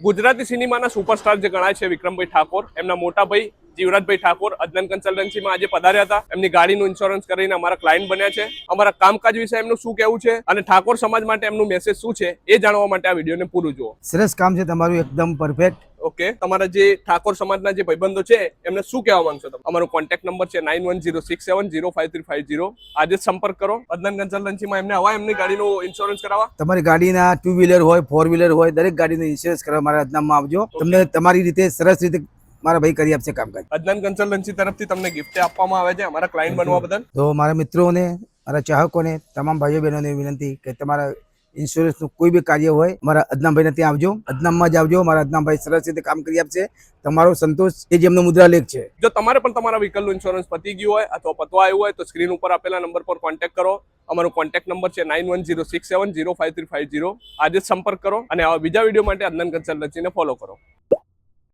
Gujarati સિનેમાના superstar જે ગણાય છે વિક્રમભાઈ ઠાકોર, એમના મોટા ભાઈ જીવરાજભાઈ ઠાકોર અદનન કન્સલ્ટન્સીમાં આજે પધાર્યા હતા. એમની ગાડીનું ઇન્સ્યોરન્સ કરીને અમારા ક્લાયન્ટ બન્યા છે. અમારા કામકાજ વિશે એમનું શું કહેવું છે અને ઠાકોર સમાજ માટે એમનું મેસેજ શું છે એ જાણવા માટે આ વિડીયોને પૂરું જુઓ. સરસ કામ છે તમારું, એકદમ પરફેક્ટ. ઓકે, તમારા જે ઠાકોર સમાજના જે ભાઈબંધો છે એમને શું કહેવા માંગશો તમે? અમારો કોન્ટેક્ટ નંબર છે 9106705350. આજે જ સંપર્ક કરો. અદનન કન્સલ્ટન્સીમાં એમને હવા એમની ગાડીનું ઇન્સ્યોરન્સ કરાવવા. તમારી ગાડીના 2 વ્હીલર હોય, 4 વ્હીલર હોય, દરેક ગાડીનું ઇન્સ્યોરન્સ કરવા મારા અદનામાં આવજો. તમને તમારી રીતે સરસ રીતે મારા ભાઈ કરી આપશે કામકાજ. અદનન કન્સલ્ટન્સી તરફથી તમને ગિફ્ટ આપવામાં આવે છે અમારા ક્લાયન્ટ બનવા બદલ. તો મારા મિત્રોને, મારા ચાહકોને, તમામ ભાઈઓ બહેનોને વિનંતી કે તમારા ઇન્સ્યોરન્સનું કોઈ બી કાર્ય હોય મારા અદનામભાઈને ત્યાં આવજો, અદનામમાં જ આવજો. મારા અદનામભાઈ સરસ રીતે કામ કરી આપશે. તમારો સંતોષ એ જ એમનો મુદ્રાલેખ છે. જો તમારે પણ તમારા વ્હીકલનું ઇન્સ્યોરન્સ પતી ગયું હોય અથવા પતવા આવ્યું હોય તો સ્ક્રીન ઉપર આપેલા નંબર પર કોન્ટેક્ટ કરો. અમારો કોન્ટેક્ટ નંબર છે 9106705350. આજે જ સંપર્ક કરો અને આવા બીજા વિડીયો માટે અદનન કન્સલ્ટન્સીને ફોલો કરો.